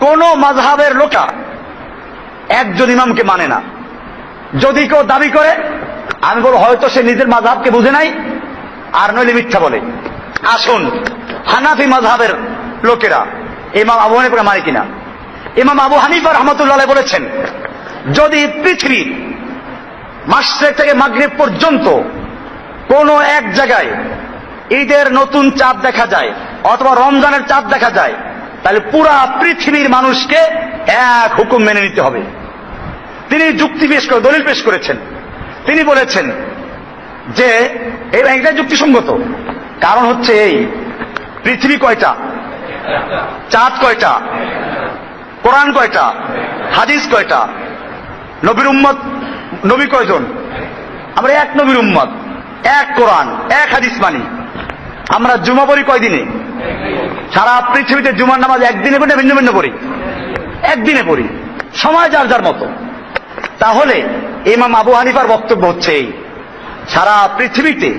কোন মাযহাবের লোকা একজন ইমামকে মানে না। যদি কেউ দাবি করে, আমি বলবো হয়তো সে নিজের মাযহাবকে বুঝে নাই, আর নইলে মিথ্যা বলে। আসুন, হানাফি মাযহাবের লোকেরা ইমাম আবু হানিফাকে মানে কিনা? ইমাম আবু হানিফা রাহমাতুল্লাহ আলাইহি বলেছেন, যদি পৃথিবীর মাশরিক থেকে মাগরিব পর্যন্ত কোন এক জায়গায় ঈদের নতুন চাঁদ দেখা যায় অথবা রমজানের চাঁদ দেখা যায়, তাহলে পুরা পৃথিবীর মানুষকে এক হুকুম মেনে নিতে হবে। তিনি যুক্তি পেশ করে দলিল পেশ করেছেন। তিনি বলেছেন যে এটা যুক্তিসঙ্গত। কারণ হচ্ছে এই, পৃথিবী কয়টা, চাঁদ কয়টা, কোরআন কয়টা, হাদিস কয়টা, নবীর উম্মত নবী কয়জন? আমরা এক নবীর উম্মত, এক কোরআন, এক হাদিস মানি। আমরা জুমা পড়ি কয়দিনে? সারা পৃথিবীতে জুমার নামাজ একদিনে পড়ি না ভিন্ন ভিন্ন পড়ি? একদিনে পড়ি। সময় যার যার মতো। তাহলে ইমাম আবু হানিফার বক্তব্য হচ্ছে এই, সারা পৃথিবীতে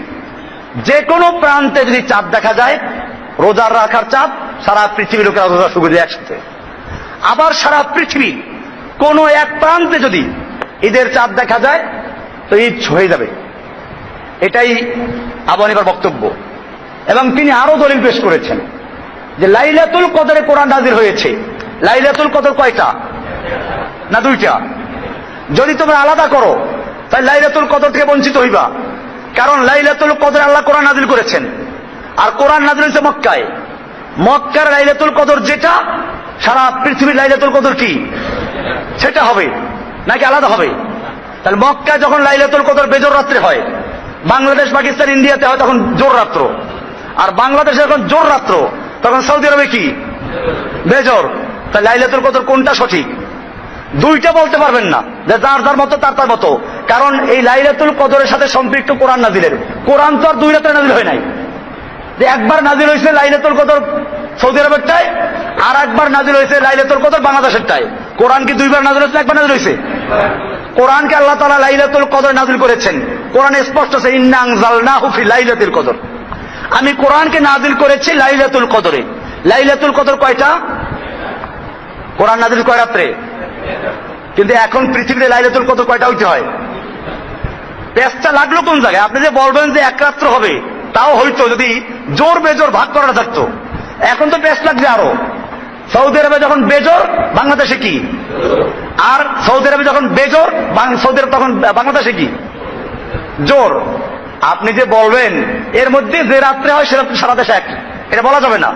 যে কোনো প্রান্তে যদি চাঁদ দেখা যায়, রোজার রাখার চাঁদ, সারা পৃথিবীর লোকেরা রোজা শুরু করে একসাথে। আবার সারা পৃথিবীর কোন এক প্রান্তে যদি ঈদের চাঁদ দেখা যায়, তো ঈদ হয়ে যাবে। এটাই আবু হানিফার বক্তব্য। এবং তিনি আরো দলিল পেশ করেছেন যে লাইলাতুল কদরে কোরআন নাযিল হয়েছে। লাইলাতুল কদর কয়টা না দুইটা? যদি তোমরা আলাদা করো তাহলে লাইলাতুল কদর থেকে বঞ্চিত হইবা। কারণ লাইলাতুল কদর আল্লাহ কোরআন নাযিল করেছেন, আর কোরআন নাযিল হয়েছে মক্কায়। মক্কার লাইলাতুল কদর যেটা, সারা পৃথিবীর লাইলাতুল কদর কি সেটা হবে নাকি আলাদা হবে? তাহলে মক্কায় যখন লাইলাতুল কদর বেজর রাত্রে হয়, বাংলাদেশ, পাকিস্তান, ইন্ডিয়াতে হয় তখন জোর রাত্র, আর বাংলাদেশে যখন জোর রাত্র তখন সৌদি আরবে কি বেজর। তাহলে লাইলাতুল কদর কোনটা সঠিক? দুইটা বলতে পারবেন না, যে যার যার মতো তার তার মতো। কারণ এই লাইলাতুল কদরের সাথে সম্পৃক্ত কোরআন নাযিলের। কোরআন তো আর দুই রাতে নাযিল হয় নাই, যে একবার নাযিল হয়েছে লাইলাতুল কদর সৌদি আরবেরটায়, আর একবার নাযিল হয়েছে লাইলাতুল কদর বাংলাদেশেরটায়। কোরআন কি দুইবার নাযিল হয়েছে, একবার নাযিল হয়েছে? কোরআনকে আল্লাহ তাআলা লাইলাতুল কদর নাযিল করেছেন। কোরআনে স্পষ্ট আছে, ইন্না আনজালনাহু ফি লাইলাতুল কদর। আমি কোরআনকে নাযিল করেছি লাইলাতুল কদরে। লাইলাতুল কদর কয়টা? কোরআন নাযিল কয় রাত্রে? কিন্তু এখন পৃথিবীতে লাইলাতুল কদর কয়টা হইতে হয়? পেঁচটা লাগলো কোন জায়গায়? আপনি যে বলবেন যে এক রাত্র হবে, তাও হইতো যদি জোর বেজোর ভাগ করা থাকতো। এখন তো পেঁচ লাগছে আরো। সৌদি আরবে যখন বেজোর, বাংলাদেশে কি? আর সৌদি আরবে যখন বেজোর, সৌদি আরব তখন বাংলাদেশে কি জোর। আপনি যে বলবেন এর মধ্যে যে রাত্রে হয় সে রাত্রে সারা দেশে এক, এটা বলা যাবে না।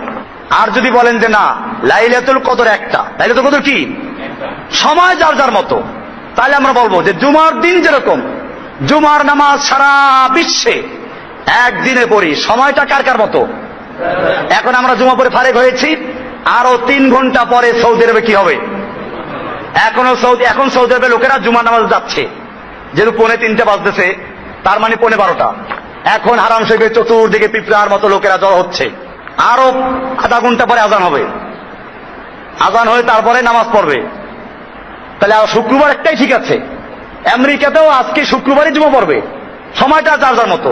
আর যদি বলেন যে না, লাইলাতুল কদর একটা, লাইলাতুল কদর কি সময় যার যার মতো, তাহলে আমরা বলবো যে জুমার দিন যেরকম জুমার নামাজ সারা বিশ্বে একদিনে পড়ি, সময়টা কার কার মতো? এখন আমরা জুমা পড়ে ফারেক হয়েছি, আরো 3 ঘন্টা পরে সৌদি আরবে কি হবে? এখন সৌদি আরবের লোকেরা জুমার নামাজ যাচ্ছে, যেহেতু 2:45 বাজতেছে, তার মানে 12:15। এখন হারাম শরীফের চতুর্দিকে পিঁপড়ার মতো লোকেরা জড়ো হচ্ছে। আরো আধা ঘন্টা পরে আজান হবে, আজান হয়ে তারপরে নামাজ পড়বে। তাহলে শুক্রবার একটাই ঠিক আছে। আমেরিকাতেও আজকে শুক্রবারই জুমা পড়বে, সময়টা যার যার মতো।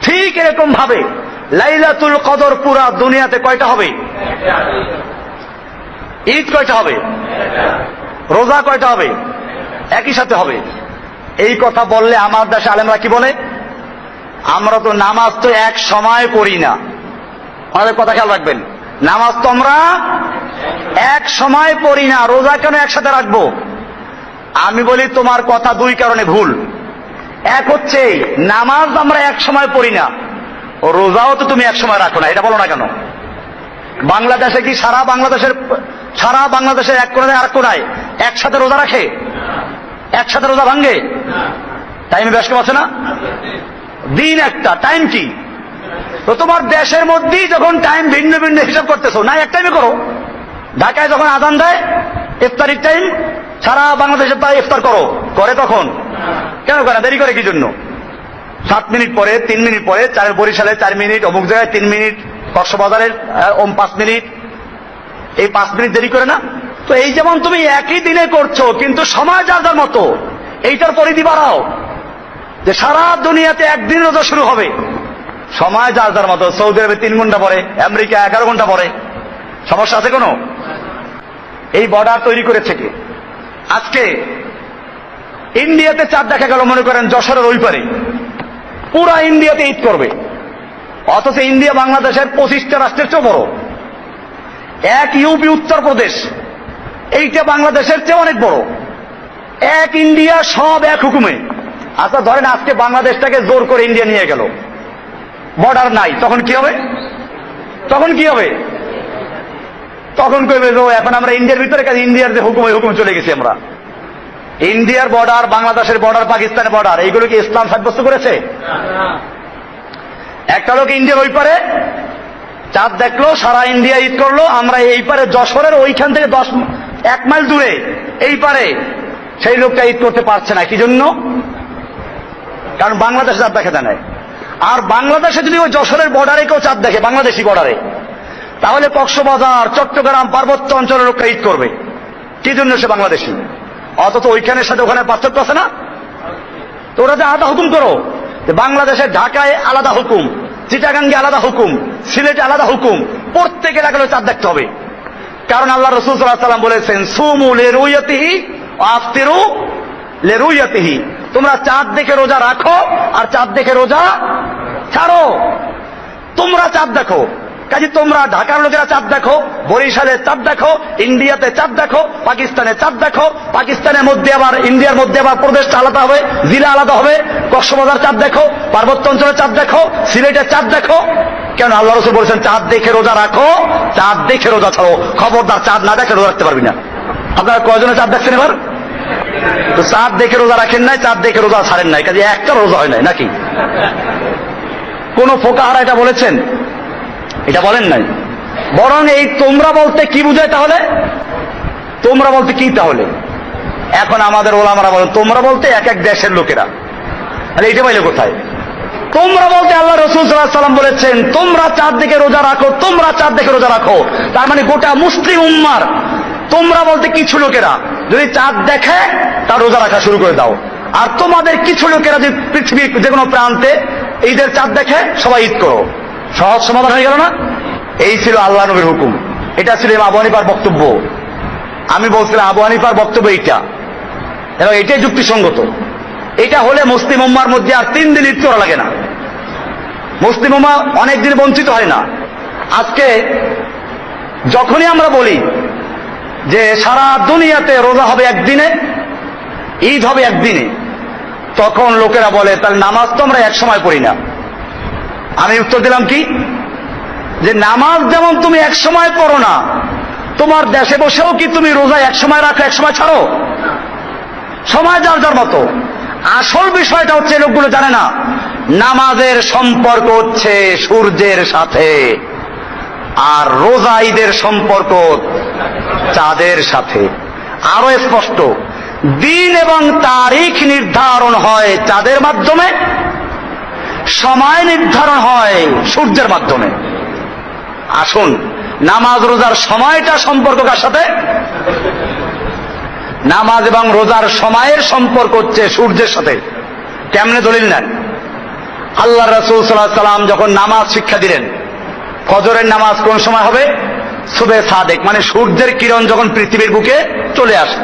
ঠিক এরকম ভাবে লাইলাতুল কদর পুরা দুনিয়াতে কয়টা হবে? ঈদ কয়টা হবে? রোজা কয়টা হবে? একই সাথে হবে। এই কথা বললে আমার দেশে আলেমরা কি বলে? আমরা তো নামাজ তো এক সময় পড়ি না। আমাদের কথা খেয়াল রাখবেন, নামাজ তো আমরা এক সময় পড়ি না, রোজা কেন একসাথে রাখবো? আমি বলি তোমার কথা দুই কারণে ভুল। এক হচ্ছে নামাজ আমরা এক সময় পড়ি না, রোজাও তো তুমি এক সময় রাখো না, এটা বলো না কেন? বাংলাদেশে কি সারা বাংলাদেশের এক কোণায় আর কোণায় একসাথে রোজা রাখে? একসাথে রোজা ভাঙ্গে? টাইমে ব্যস্ত আছে না? দিন একটা, টাইম কি? তো তোমার দেশের মধ্যেই যখন টাইম ভিন্ন ভিন্ন হিসাব করতেছো, না এক টাইমে করো। ঢাকায় যখন আজান দেয় ইফতারির টাইম, সারা বাংলাদেশে তাই ইফতার করে তখন কেন করে? দেরি করে কি জন্য? 7 মিনিট পরে, 3 মিনিট পরে, বরিশালে 4 মিনিট, অমুক জায়গায় 3 মিনিট, কক্সবাজারের 5 মিনিট, এই 5 মিনিট দেরি করে না? তো এই যেমন তুমি একই দিনে করছো, কিন্তু সময় যার যার মতো। এইটার পরিধি বাড়াও, যে সারা দুনিয়াতে একদিন রোজা শুরু হবে, সময় যার যার মতো। সৌদি আরবে 3 ঘন্টা পরে, আমেরিকা 11 ঘন্টা পরে। সমস্যা আছে কোনো? এই বর্ডার তৈরি করেছে কে? আজকে ইন্ডিয়াতে চাঁদ দেখা গেল, মনে করেন যশোরের ওই পারে, পুরা ইন্ডিয়াতে ঈদ করবে, অথচ ইন্ডিয়া বাংলাদেশের 25টা রাষ্ট্রের চেয়ে বড়। এক ইউপি উত্তরপ্রদেশ, এইটা বাংলাদেশের চেয়ে অনেক বড়। এক ইন্ডিয়া, সব এক হুকুমে। আচ্ছা ধরেন আজকে বাংলাদেশটাকে জোর করে ইন্ডিয়া নিয়ে গেল, বর্ডার নাই, তখন কি হবে? তখন কি হবে? তখন কইবে যে এখন আমরা ইন্ডিয়ার ভিতরে, কাজে ইন্ডিয়ার যে হুকুম, হুকুম চলে গেছি আমরা। ইন্ডিয়ার বর্ডার, বাংলাদেশের বর্ডার, পাকিস্তানের বর্ডার, এইগুলো কি ইসলাম সাব্যস্ত করেছে? একটা লোক ইন্ডিয়ার ওই পারে চাঁদ দেখলো, সারা ইন্ডিয়া ঈদ করলো, আমরা এই পারে যশোরের ওইখান থেকে 1 মাইল দূরে এই পারে সেই লোকটা ঈদ করতে পারছে না। কি জন্য? কারণ বাংলাদেশে চাঁদ দেখা যায়। আর বাংলাদেশে যদি ওই যশোরের বর্ডারে কেউ চাঁদ দেখে, বাংলাদেশি বর্ডারে, তাহলে কক্সবাজার, চট্টগ্রাম, পার্বত্য অঞ্চলের লোকটা ঈদ করবে। কি জন্য? সে বাংলাদেশি। অথচ ওইখানের সাথে ওখানে পার্থক্য আছে না? তো ওরা যে আলাদা হুকুম করো, বাংলাদেশের ঢাকায় আলাদা হুকুম, চিটাগাঙ্গে আলাদা হুকুম, সিলেটে আলাদা হুকুম, প্রত্যেকে লাগলে চাঁদ দেখতে হবে। কারণ আল্লাহ রাসূল সাল্লাল্লাহু আলাইহি ওয়াসাল্লাম বলেছেন, সুমু লিরুয়াতিহি ওয়া আফতিরু লিরুয়াতিহি, তোমরা চাঁদ দেখে রোজা রাখো আর চাঁদ দেখে রোজা ছাড়ো। তোমরা চাঁদ দেখো, কাজে তোমরা ঢাকার লোকেরা চাঁদ দেখো, বরিশালে চাঁদ দেখো, ইন্ডিয়াতে চাঁদ দেখো, পাকিস্তানে চাঁদ দেখো, পাকিস্তানের মধ্যে আবার, ইন্ডিয়ার মধ্যে আবার প্রদেশটা আলাদা হবে, জেলা আলাদা হবে, কক্সবাজার চাঁদ দেখো, পার্বত্য অঞ্চলে চাঁদ দেখো, সিলেটের চাঁদ দেখো। কেন? আল্লাহ রাসূল বলেছেন চাঁদ দেখে রোজা রাখো, চাঁদ দেখে রোজা ছাড়ো। খবরদার চাঁদ না দেখে রোজা রাখতে পারবি না। আপনারা কয়জনে চাঁদ দেখছেন এবার? তো চাঁদ দেখে রোজা রাখেন নাই, চাঁদ দেখে রোজা ছাড়েন নাই, কাজে একটা রোজা হয় নাই নাকি? কোন ফোকাহারা এটা বলেছেন? এটা বলেন নাই। বরং এই তোমরা বলতে কি বুঝায় তাহলে? তোমরা বলতে কি তাহলে? এখন আমাদের ওলামারা বলেন তোমরা বলতে এক এক দেশের লোকেরা। তাহলে এটা পাইলে কোথায়? তোমরা বলতে আল্লাহ রাসূল সাল্লাল্লাহু আলাইহি ওয়াসাল্লাম বলেছেন তোমরা চাঁদ দেখে রোজা রাখো, তোমরা চাঁদ দেখে রোজা রাখো। তার মানে গোটা মুসলিম উম্মার তোমরা বলতে কিছু লোকেরা যদি চাঁদ দেখে তার রোজা রাখা শুরু করে দাও। আর তোমাদের কিছু লোকেরা যদি পৃথিবীর যে কোনো প্রান্তে ঈদের চাঁদ দেখে সবাই ঈদ করো। সহজ সমাধান হয়ে গেল না? এই ছিল আল্লাহ নবীর হুকুম। এটা ছিল আবু হানিফার বক্তব্য। আমি বলছিলাম আবু হানিফার বক্তব্য এইটা, এবং এটাই যুক্তিসঙ্গত। এটা হলে মুসলিম উম্মার মধ্যে আর 3 দিন ঈদ করা লাগে না। মুসলিম উম্মা অনেকদিন বঞ্চিত হয় না। আজকে যখনই আমরা বলি যে সারা দুনিয়াতে রোজা হবে একদিনে, ঈদ হবে একদিনে, তখন লোকেরা বলে তাহলে নামাজ তো আমরা এক সময় পড়ি না। আমি উত্তর দিলাম কি, যে নামাজ যেমন তুমি এক সময় পড়ো না, তোমার দেশে বসেও কি তুমি রোজা এক সময় রাখো এক সময় ছাড়ো? সময় যার যার মতো। আসল বিষয়টা হচ্ছে লোকগুলো জানে না, নামাজের সম্পর্ক হচ্ছে সূর্যের সাথে, আর রোজা ঈদের সম্পর্ক চাঁদের সাথে। আরো স্পষ্ট, দিন এবং তারিখ নির্ধারণ হয় চাঁদের মাধ্যমে, সময় নির্ধারণ হয় সূর্যের মাধ্যমে। আসুন, নামাজ রোজার সময়টা সম্পর্ক কার সাথে? নামাজ এবং রোজার সময়ের সম্পর্ক হচ্ছে সূর্যের সাথে। কেমনে দলিল নেন? আল্লাহ রাসূল সাল্লাল্লাহু আলাইহি ওয়াসাল্লাম যখন নামাজ শিক্ষা দিলেন, ফজরের নামাজ কোন সময় হবে? সুবে সাদেক, মানে সূর্যের কিরণ যখন পৃথিবীর বুকে চলে আসে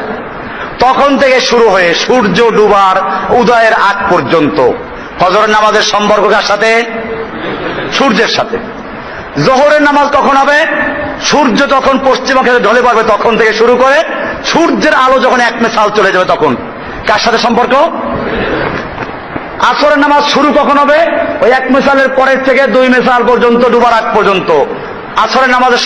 তখন থেকে শুরু হয়ে সূর্য ডুবার উদয়ের আগ পর্যন্ত ফজরের নামাজের সম্পর্ক কার সাথে? সূর্যের সাথে। জোহরের নামাজ কখন হবে? সূর্য যখন পশ্চিমবঙ্গে ঢলে পড়বে তখন থেকে শুরু করে সূর্যের আলো যখন 1 মেসাল চলে যাবে তখন। কার সাথে সম্পর্ক? আসরের নামাজ শুরু কখন হবে? ওই 1 মেসালের পরের থেকে 2 মেসাল পর্যন্ত, ডুবার আগ পর্যন্ত আসরের নামাজের